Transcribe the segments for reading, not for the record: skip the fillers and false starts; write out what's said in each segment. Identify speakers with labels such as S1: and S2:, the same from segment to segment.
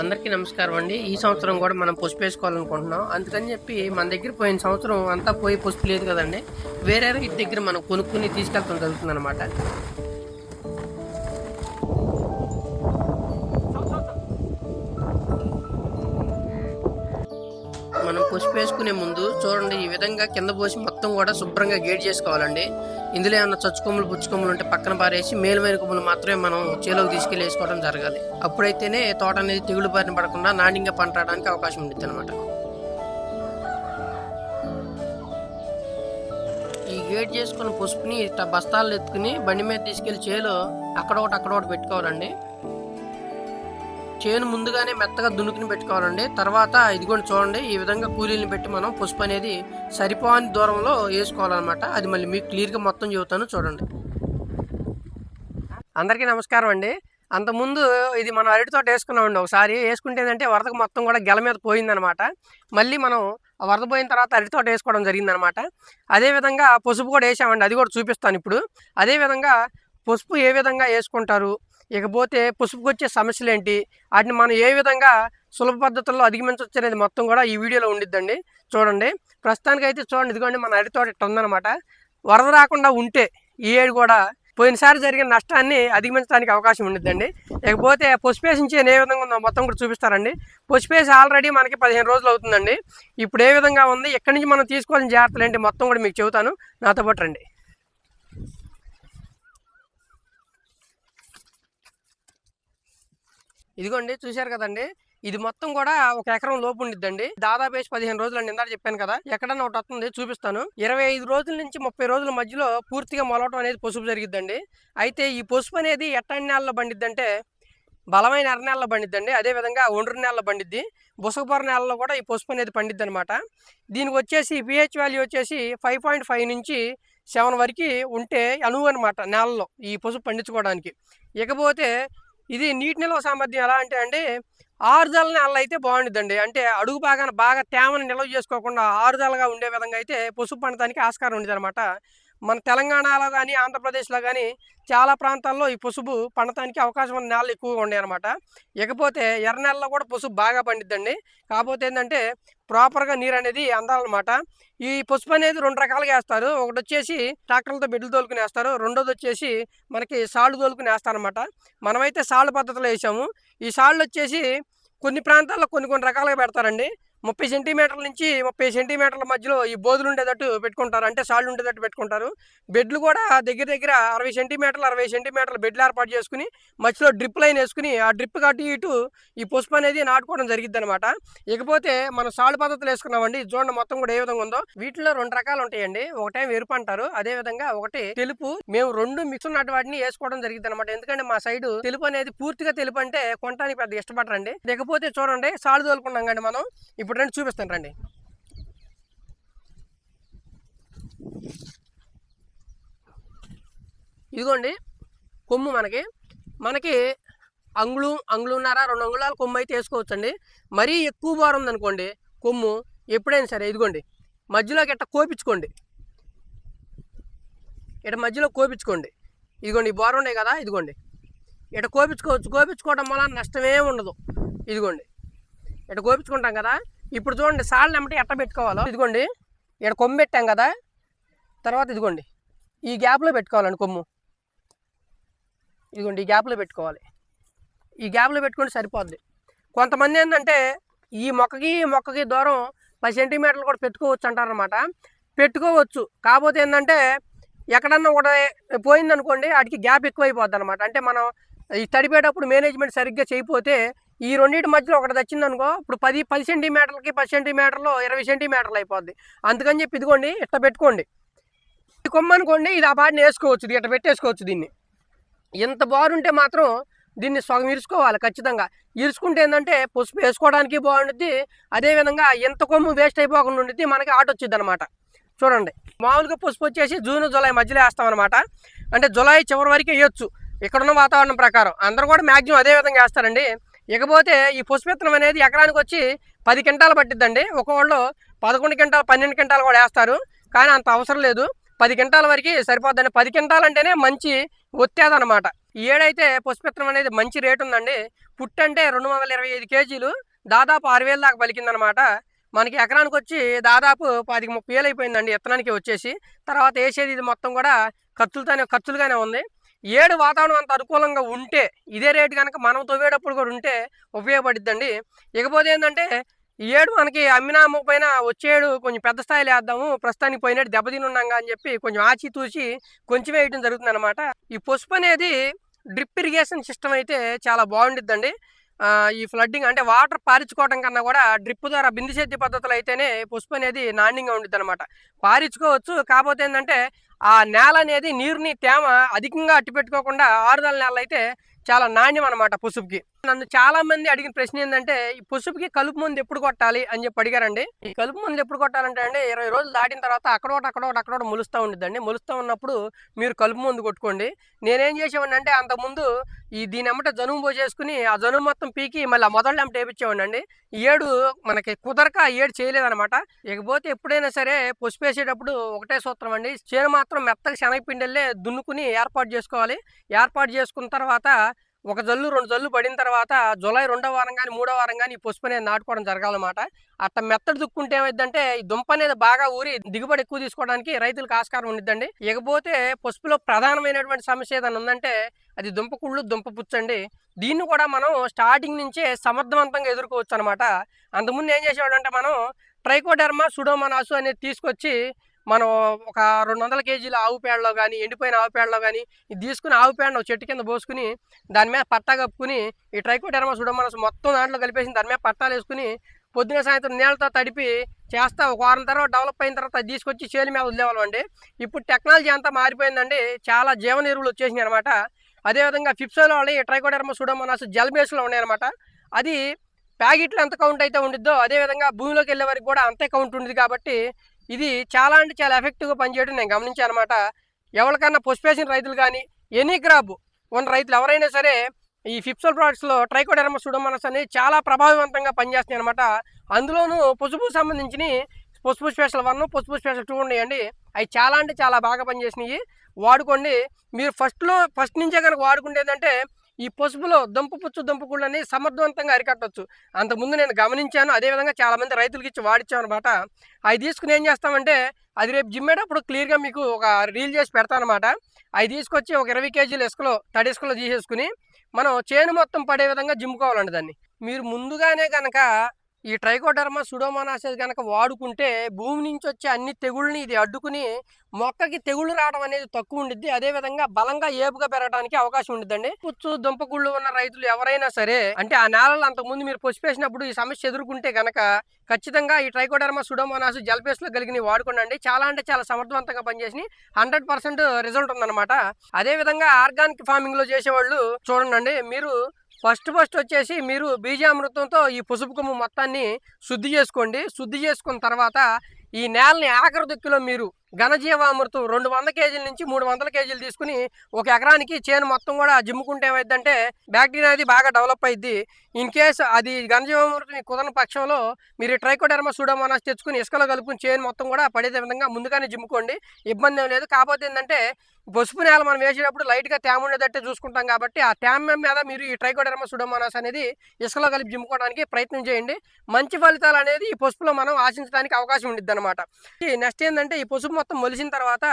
S1: అందరికీ నమస్కారం అండి. ఈ సంవత్సరం కూడా మనం పసుపు వేసుకోవాలనుకుంటున్నాం. అందుకని చెప్పి మన దగ్గర పోయిన సంవత్సరం అంతా పోయి పసుపు లేదు కదండి. వేరే రైతు దగ్గర మనం కొనుక్కుని తీసుకెళ్తాం జరుగుతుందన్నమాట. మనం పసుపు వేసుకునే ముందు చూడండి, ఈ విధంగా కింద పోసి మొత్తం కూడా శుభ్రంగా గేట్ చేసుకోవాలండి. ఇందులో ఏమన్నా చచ్చుకొమ్ములు పుచ్చుకొమ్ములు ఉంటే పక్కన పారేసి మేలుమైన కొమ్ములు మాత్రమే మనం చేలోకి తీసుకెళ్ళి వేసుకోవడం జరగాలి. అప్పుడైతేనే తోట అనేది తెగులు బారిన పడకుండా నాణ్యంగా పంట రావడానికి అవకాశం ఉంటుంది అనమాట. ఈ గేట్ చేసుకున్న పసుపుని బస్తాలు ఎత్తుకుని బండి మీద తీసుకెళ్లి చేలో అక్కడొకటి పెట్టుకోవాలండి. చేను ముందుగానే మెత్తగా దున్నుకుని పెట్టుకోవాలండి. తర్వాత ఇదిగోండి చూడండి, ఈ విధంగా కూలీలను పెట్టి మనం పసుపు అనేది సరిపోని దూరంలో వేసుకోవాలన్నమాట. అది మళ్ళీ మీకు క్లియర్గా మొత్తం చెబుతాను చూడండి. అందరికీ నమస్కారం అండి. అంతకుముందు ఇది మనం అరటి తోట వేసుకున్నామండి. ఒకసారి వేసుకుంటే ఏంటంటే వరదకు మొత్తం కూడా గెల మీద పోయిందనమాట. మళ్ళీ మనం వరద పోయిన తర్వాత అరటి తోట వేసుకోవడం జరిగిందనమాట. అదేవిధంగా పసుపు కూడా వేసామండి, అది కూడా చూపిస్తాను ఇప్పుడు. అదేవిధంగా పసుపు ఏ విధంగా వేసుకుంటారు, ఇకపోతే పసుపుకి వచ్చే సమస్యలు ఏంటి, వాటిని మనం ఏ విధంగా సులభ పద్ధతుల్లో అధిగమించవచ్చు అనేది మొత్తం కూడా ఈ వీడియోలో ఉండిద్దండి. చూడండి, ప్రస్తుతానికి అయితే చూడండి, ఇదిగోండి మన అరటి తోట ఇట్లా ఉందన్నమాట. వరద రాకుండా ఉంటే ఈ ఏడు కూడా పోయినసారి జరిగిన నష్టాన్ని అధిగమించడానికి అవకాశం ఉండిద్దండి. ఇకపోతే పసుపు వేసించి ఏ విధంగా ఉందో మొత్తం కూడా చూపిస్తారండి. పసుపు వేసి ఆల్రెడీ మనకి 15 రోజులు అవుతుందండి. ఇప్పుడు ఏ విధంగా ఉంది, ఎక్కడి నుంచి మనం తీసుకోవాల్సిన జాగ్రత్తలు ఏంటి మొత్తం కూడా మీకు చెబుతాను, నాతో పాటు రండి. ఇదిగోండి చూశారు కదండి, ఇది మొత్తం కూడా 1 ఎకరం లోపు ఉండిద్దండి. దాదాపు వేసి 15 రోజులు అండి. ఇందాక చెప్పాను కదా, ఎక్కడన్నా ఒకటి వస్తుంది చూపిస్తాను. 25 రోజుల నుంచి 30 రోజుల మధ్యలో పూర్తిగా మొలవటం అనేది పసుపు జరిగిద్దండి. అయితే ఈ పసుపు అనేది ఎట్టని నేలలో పండిద్దంటే బలమైన ఎర్ర నేలలో పండిద్దండి. అదేవిధంగా ఒండ్రు నేలలో పండిద్ది. బుసకపొర నేలలో కూడా ఈ పసుపు అనేది పండిద్ది అనమాట. దీనికి వచ్చేసి పిహెచ్ వాల్యూ వచ్చేసి 5.5 నుంచి 7 వరకు ఉంటే అనువు అనమాట నేలలో ఈ పసుపు పండించుకోవడానికి. ఇకపోతే ఇది నీటి నిల్వ సామర్థ్యం ఎలా అంటే అండి, ఆరుదల నేలలు అయితే బాగుండిద్దండి. అంటే అడుగు భాగాన బాగా తేమను నిల్వ చేసుకోకుండా ఆరుదలగా ఉండే విధంగా అయితే పసుపు పండటానికి ఆస్కారం ఉండేది అనమాట. మన తెలంగాణలో కానీ ఆంధ్రప్రదేశ్లో కానీ చాలా ప్రాంతాల్లో ఈ పసుపు పండటానికి అవకాశం ఉన్న నేలలు ఎక్కువగా ఉన్నాయి అనమాట. ఇకపోతే ఎర్ర నెలలో కూడా పసుపు బాగా పండిద్దండి. కాకపోతే ఏంటంటే ప్రాపర్గా నీరు అనేది అందాలన్నమాట. ఈ పసుపు అనేది 2 రకాలుగా వేస్తారు. ఒకటి వచ్చేసి ట్రాక్టర్లతో బెడ్లు తోలుకుని వేస్తారు. రెండోది వచ్చేసి మనకి సాళ్ళు తోలుకుని వేస్తారనమాట. మనమైతే సాళ్ళు పద్ధతిలో వేసాము. ఈ సాళ్ళు వచ్చేసి కొన్ని ప్రాంతాల్లో కొన్ని రకాలుగా పెడతారండి. 30 సెంటీమీటర్ల నుంచి 30 సెంటీమీటర్ల మధ్యలో ఈ బోధులు ఉండేటట్టు పెట్టుకుంటారు, అంటే సాళ్ళు ఉండేటట్టు పెట్టుకుంటారు. బెడ్లు కూడా దగ్గర 60 సెంటీమీటర్లు 60 సెంటీమీటర్ల బెడ్లు ఏర్పాటు చేసుకుని మధ్యలో డ్రిప్ లైన్ వేసుకుని ఆ డ్రిప్ కట్టి ఇటు ఈ పసుపు అనేది నాటుకోవడం జరిగిద్ది అనమాట. ఇకపోతే మనం సాళ్ళు పద్ధతులు వేసుకున్నామండి. చూడండి మొత్తం కూడా ఏ విధంగా ఉందో. వీటిలో 2 రకాలు ఉంటాయండి. ఒకటేమో ఎరుపు అంటారు, అదేవిధంగా ఒకటి తెలుపు. మేము 2 మిక్స్ ఉన్నట్టు వాటిని వేసుకోవడం జరిగింది అనమాట. ఎందుకంటే మా సైడ్ తెలుపు అనేది పూర్తిగా తెలుపు అంటే కొనడానికి పెద్ద ఇష్టపడరండి. ఇకపోతే చూడండి, సాళ్ళు తోలుకున్నాం కండి మనం. ఇప్పుడు రండి చూపిస్తాను రండి. ఇదిగోండి కొమ్ము మనకి అంగుళంన్నర 2 అంగుళాల కొమ్ము అయితే వేసుకోవచ్చండి. మరీ ఎక్కువ భారం ఉందనుకోండి కొమ్ము, ఎప్పుడైనా సరే ఇదిగోండి మధ్యలోకి ఇట్ట కోపించుకోండి. మధ్యలో కోపించుకోండి. ఇదిగోండి ఈ భారం ఉన్నాయి కదా, ఇదిగోండి ఇట కోపించుకోవచ్చు. కోపించుకోవడం వల్ల నష్టమే ఉండదు. ఇదిగోండి ఇట కోపించుకుంటాం కదా. ఇప్పుడు చూడండి సాళ్ళని ఎమ్మటి ఎట్ట పెట్టుకోవాలో. ఇదిగోండి ఇక్కడ కొమ్ము పెట్టాం కదా, తర్వాత ఇదిగోండి ఈ గ్యాప్లో పెట్టుకోవాలండి కొమ్ము. ఇదిగోండి ఈ గ్యాప్లో పెట్టుకోవాలి. ఈ గ్యాప్లో పెట్టుకుంటే సరిపోద్ది. కొంతమంది ఏంటంటే ఈ మొక్కకి దూరం 10 సెంటీమీటర్లు కూడా పెట్టుకోవచ్చు అంటారనమాట. పెట్టుకోవచ్చు, కాకపోతే ఏంటంటే ఎక్కడన్నా కూడా పోయిందనుకోండి వాటికి గ్యాప్ ఎక్కువైపోద్ది అనమాట. అంటే మనం ఈ తడిపేటప్పుడు మేనేజ్మెంట్ సరిగ్గా చేయకపోతే ఈ రెండింటి మధ్యలో ఒకటి వచ్చిందనుకో, ఇప్పుడు 10 సెంటీమీటర్లకి 10 సెంటీమీటర్లు 20 సెంటీమీటర్లు అయిపోద్ది. అందుకని చెప్పి ఇదిగోండి ఇట్లా పెట్టుకోండి. ఈ కొమ్మ అనుకోండి, ఇది ఆ పాటిని వేసుకోవచ్చు, ఇట్లా పెట్టేసుకోవచ్చు. దీన్ని ఎంత బారుంటే మాత్రం దీన్ని సగం ఇరుచుకోవాలి ఖచ్చితంగా. ఇరుచుకుంటే ఏంటంటే పసుపు వేసుకోవడానికి బాగుంటుంది. అదేవిధంగా ఎంత కొమ్ము వేస్ట్ అయిపోకుండా ఉండిద్ది, మనకి ఆట వచ్చింది అనమాట. చూడండి, మామూలుగా పసుపు వచ్చేసి జూన్ జూలై మధ్యలో వేస్తామన్నమాట. అంటే జూలై చివరి వరకు వేయొచ్చు ఇక్కడున్న వాతావరణం ప్రకారం. అందరూ కూడా మ్యాక్సిమం అదే విధంగా వేస్తారండి. ఇకపోతే ఈ పసుపు విత్తనం అనేది ఎకరానికి వచ్చి 10 క్వింటాలు పట్టిద్దండి. ఒక్కొక్కళ్ళు 11 క్వింటాలు 12 క్వింటాలు కూడా వేస్తారు, కానీ అంత అవసరం లేదు. 10 క్వింటాల వరకు సరిపోద్దండి. 10 క్వింటాల్ అంటేనే మంచి ఒత్తేది అనమాట. ఈ ఏడైతే పసుపిత్తనం అనేది మంచి రేటు ఉందండి. పుట్టంటే 225 కేజీలు దాదాపు 6,000 దాకా పలికిందనమాట. మనకి ఎకరానికి వచ్చి దాదాపు 25-30 అయిపోయిందండి ఇత్తనానికి వచ్చేసి. తర్వాత వేసేది ఇది మొత్తం కూడా ఖర్చులుగానే ఉంది. ఏడు వాతావరణం అంత అనుకూలంగా ఉంటే ఇదే రేటు కనుక మనం తవ్వేటప్పుడు కూడా ఉంటే ఉపయోగపడిద్దండి. ఇకపోతే ఏంటంటే ఈ ఏడు మనకి అమ్మినా అమ్మకపోయినా వచ్చేడు కొంచెం పెద్ద స్థాయిలో వేద్దాము, ప్రస్తుతానికి పోయినట్టు దెబ్బతిని ఉన్నాగా అని చెప్పి కొంచెం ఆచితూచి కొంచెం వేయడం జరుగుతుంది అనమాట. ఈ పసుపు అనేది డ్రిప్ ఇరిగేషన్ సిస్టమ్ అయితే చాలా బాగుండిద్దండి. ఈ ఫ్లడ్డింగ్ అంటే వాటర్ పారించుకోవడం కన్నా కూడా డ్రిప్ ద్వారా బిందు సేద్య పద్ధతులు అయితేనే పసుపు అనేది నాణ్యంగా ఉండిద్ది అనమాట. పారించుకోవచ్చు, కాకపోతే ఏంటంటే ఆ నేల అనేది నీరుని తేమ అధికంగా అట్టి పెట్టుకోకుండా ఆరుదల నేల అయితే చాలా నాణ్యం అనమాట పసుపుకి. నన్ను చాలా మంది అడిగిన ప్రశ్న ఏంటంటే ఈ పసుపుకి కలుపు మందు ఎప్పుడు కొట్టాలి అని చెప్పి అడిగారండి. ఈ కలుపు మందు ఎప్పుడు కొట్టాలంటే అండి 20 రోజులు దాటిన తర్వాత అక్కడోటి మొలుస్తూ ఉండిద్దండి. మొలుస్తూ ఉన్నప్పుడు మీరు కలుపు మందు కొట్టుకోండి. నేనేం చేసేవాడిని అంటే అంతకుముందు దీని ఎమ్మట జనుము పోసేసుకుని ఆ జనుము మొత్తం పీకి మళ్ళీ మొదలు ఎమ్మట వేపించేవాడిని అండి. ఈ ఏడు మనకి కుదరక ఆ ఏడు చేయలేదనమాట. ఇకపోతే ఎప్పుడైనా సరే పసుపు వేసేటప్పుడు ఒకటే సూత్రం అండి, చేను మాత్రం మెత్తగా శనగపిండిల్లే దున్నుకుని ఏర్పాటు చేసుకోవాలి. ఏర్పాటు చేసుకున్న తర్వాత 1 జల్లు 2 జల్లు పడిన తర్వాత జూలై 2వ వారం కానీ 3వ వారం కానీ ఈ పసుపు అనేది నాటుకోవడం జరగాలన్నమాట. అట్ట మెత్తడి దుక్కుంటే ఏమైందంటే ఈ దుంప అనేది బాగా ఊరి దిగుబడి ఎక్కువ తీసుకోవడానికి రైతులకు ఆస్కారం ఉండిద్దండి. ఇకపోతే పసుపులో ప్రధానమైనటువంటి సమస్య ఏదైనా ఉందంటే అది దుంపకుళ్ళు, దుంప పుచ్చండి. దీన్ని కూడా మనం స్టార్టింగ్ నుంచే సమర్థవంతంగా ఎదుర్కోవచ్చు అనమాట. అంతకుముందు ఏం చేసేవాడంటే మనం ట్రైకోడెర్మా సుడోమోనాస్ అనేది తీసుకొచ్చి మనం ఒక 200 కేజీల ఆవు పేడలో కానీ ఎండిపోయిన ఆవు పేడలో కానీ ఇది తీసుకుని ఆవు పేడను చెట్టు కింద పోసుకుని దాని మీద పట్టా కప్పుకుని ఈ ట్రైకోడెర్మా సుడోమోనాస్ మొత్తం దాంట్లో కలిపేసి దాని మీద పట్టాలు వేసుకుని పొద్దున సాయంత్రం నీళ్ళతో తడిపి చేస్తా. ఒక వారం తర్వాత డెవలప్ అయిన తర్వాత అది తీసుకొచ్చి చేను మీద వదిలేవాళ్ళం అండి. ఇప్పుడు టెక్నాలజీ అంతా మారిపోయిందండి, చాలా జీవన ఎరువులు వచ్చేసినాయి అనమాట. అదేవిధంగా ఫిప్సోలో వాళ్ళు ట్రైకోడెర్మా సుడోమోనాస్ జెల్ బేస్లో ఉన్నాయన్నమాట. అది ప్యాకెట్లు ఎంత కౌంట్ అయితే ఉండిద్దో అదేవిధంగా భూమిలోకి వెళ్ళే వరకు కూడా అంతే కౌంట్ ఉండేది. కాబట్టి ఇది చాలా అంటే చాలా ఎఫెక్టివ్గా పనిచేయడం నేను గమనించాను అనమాట. ఎవరికన్నా పసుపు వేసిన రైతులు కానీ ఎనీ క్రాప్ ఉన్న రైతులు ఎవరైనా సరే ఈ ఫిప్సోల్ ప్రోడక్ట్స్లో ట్రైకోడెర్మా సుడోమోనాస్ అనేది చాలా ప్రభావవంతంగా పనిచేస్తున్నాయి అనమాట. అందులోనూ పసుపు సంబంధించిన పసుపు స్పెషల్ 1, పసుపు స్పెషల్ 2 ఉన్నాయండి. అవి చాలా అంటే చాలా బాగా పనిచేసినాయి, వాడుకోండి. మీరు ఫస్ట్ నుంచే కనుక వాడుకుంటేదంటే ఈ పసుపులో దుంపకుళ్ళు అనేది సమర్థవంతంగా అరికట్టవచ్చు. అంతకుముందు నేను గమనించాను, అదేవిధంగా చాలామంది రైతులకి ఇచ్చి వాడిచ్చాం అనమాట. అవి తీసుకుని ఏం చేస్తామంటే అది రేపు జిమ్మేటప్పుడు క్లియర్గా మీకు ఒక రీల్ చేసి పెడతానమాట. అవి తీసుకొచ్చి ఒక 20 కేజీల తడి ఇసుకలో తీసేసుకుని మనం చేను మొత్తం పడే విధంగా జిమ్ముకోవాలండి దాన్ని. మీరు ముందుగానే కనుక ఈ ట్రైకోడెర్మా సుడోమోనాస్ కనుక వాడుకుంటే భూమి నుంచి వచ్చే అన్ని తెగుళ్ళని ఇది అడ్డుకుని మొక్కకి తెగుళ్ళు రావడం అనేది తక్కువ ఉండిద్ది. అదేవిధంగా బలంగా ఏపుగా పెరగడానికి అవకాశం ఉండిద్దండి. పుచ్చు దుంపకుళ్ళు ఉన్న రైతులు ఎవరైనా సరే అంటే ఆ నేలలో అంతకుముందు మీరు పసుపు వేసినప్పుడు ఈ సమస్య ఎదుర్కొంటే కనుక ఖచ్చితంగా ఈ ట్రైకోడెర్మా సుడోమోనాస్ జెల్ కలిగినవి వాడుకోండి. చాలా అంటే చాలా సమర్థవంతంగా పనిచేసి 100% రిజల్ట్ ఉందన్నమాట. అదేవిధంగా ఆర్గానిక్ ఫార్మింగ్లో చేసేవాళ్ళు చూడండి, మీరు ఫస్ట్ వచ్చేసి మీరు బీజామృతంతో ఈ పసుపు కొమ్ము మొత్తాన్ని శుద్ధి చేసుకోండి. శుద్ధి చేసుకున్న తర్వాత ఈ నేలని ఆఖరి దుక్కిలో మీరు ఘనజీవామృతం 200 కేజీల నుంచి 300 కేజీలు తీసుకుని ఒక ఎకరానికి చేను మొత్తం కూడా జిమ్ముకుంటే ఏమైందంటే బ్యాక్టీరియా అనేది బాగా డెవలప్ అయ్యిద్ది. ఇన్ కేస్ అది ఘనజీవామృతం కుదరని పక్షంలో మీరు ట్రైకోడెర్మా సుడోమోనాస్ తెచ్చుకుని ఇసుకలో కలుపుకుని చేను మొత్తం కూడా పడే విధంగా ముందుగానే జిమ్ముకోండి, ఇబ్బంది ఏం లేదు. కాకపోతే ఏంటంటే పసుపు నేల మనం వేసేటప్పుడు లైట్గా తేమ ఉండేటట్టే చూసుకుంటాం కాబట్టి ఆ తేమ మీద మీరు ఈ ట్రైకోడెర్మా సుడోమోనాస్ అనేది ఇసుకలో కలిపి జిమ్ముకోవడానికి ప్రయత్నం చేయండి. మంచి ఫలితాలు అనేది ఈ పసుపులో మనం ఆశించడానికి అవకాశం ఉండిద్ది అనమాట. నెక్స్ట్ ఏంటంటే ఈ పసుపు మొత్తం మొలిసిన తర్వాత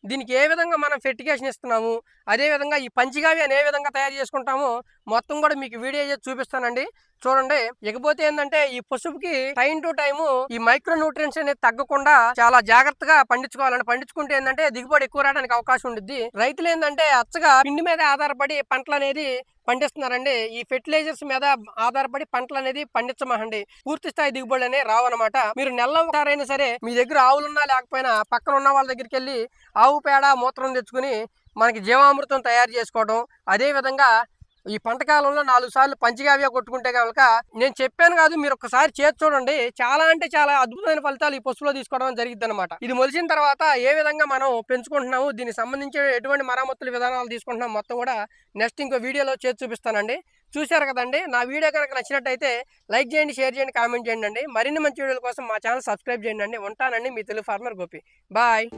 S1: దీనికి ఏ విధంగా మనం ఫెర్టిగేషన్ ఇస్తున్నాము, అదేవిధంగా ఈ పంచిగావి అని ఏ విధంగా తయారు చేసుకుంటామో మొత్తం కూడా మీకు వీడియో చేసి చూపిస్తానండి, చూడండి. ఇకపోతే ఏంటంటే ఈ పసుపుకి టైం టు టైము ఈ మైక్రో న్యూట్రియన్స్ అనేది తగ్గకుండా చాలా జాగ్రత్తగా పండించుకోవాలండి. పండించుకుంటే ఏంటంటే దిగుబడి ఎక్కువ రావడానికి అవకాశం ఉంటుంది. రైతులు ఏంటంటే అచ్చగా పిండి మీద ఆధారపడి పంటలు అనేది పండిస్తున్నారండి. ఈ ఫెర్టిలైజర్స్ మీద ఆధారపడి పంటలు అనేది పండించమండి, పూర్తి స్థాయి దిగుబడి అనేది రావన్నమాట. మీరు నెలసారైనా సరే మీ దగ్గర ఆవులున్నా లేకపోయినా పక్కన ఉన్న వాళ్ళ దగ్గరికి వెళ్ళి ఆవు పేడ మూత్రం తెచ్చుకుని మనకి జీవామృతం తయారు చేసుకోవడం, అదేవిధంగా ఈ పంట కాలంలో 4 సార్లు పంచగావ్య కొట్టుకుంటే కనుక నేను చెప్పాను కాదు, మీరు ఒకసారి చేసి చూడండి, చాలా అంటే చాలా అద్భుతమైన ఫలితాలు ఈ పసుపులో తీసుకోవడం జరిగింది అనమాట. ఇది మొలిసిన తర్వాత ఏ విధంగా మనం పెంచుకుంటున్నాము, దీనికి సంబంధించి ఎటువంటి మరమ్మతుల విధానాలు తీసుకుంటున్నాం మొత్తం కూడా నెక్స్ట్ ఇంకో వీడియోలో చేసి చూపిస్తానండి. చూశారు కదండి. నా వీడియో కనుక నచ్చినట్టయితే లైక్ చేయండి, షేర్ చేయండి, కామెంట్ చేయండి. మరిన్ని మంచి వీడియోల కోసం మా ఛానల్ సబ్స్క్రైబ్ చేయండి. ఉంటానండి, మీ తెలుగు ఫార్మర్ గోపి. బాయ్.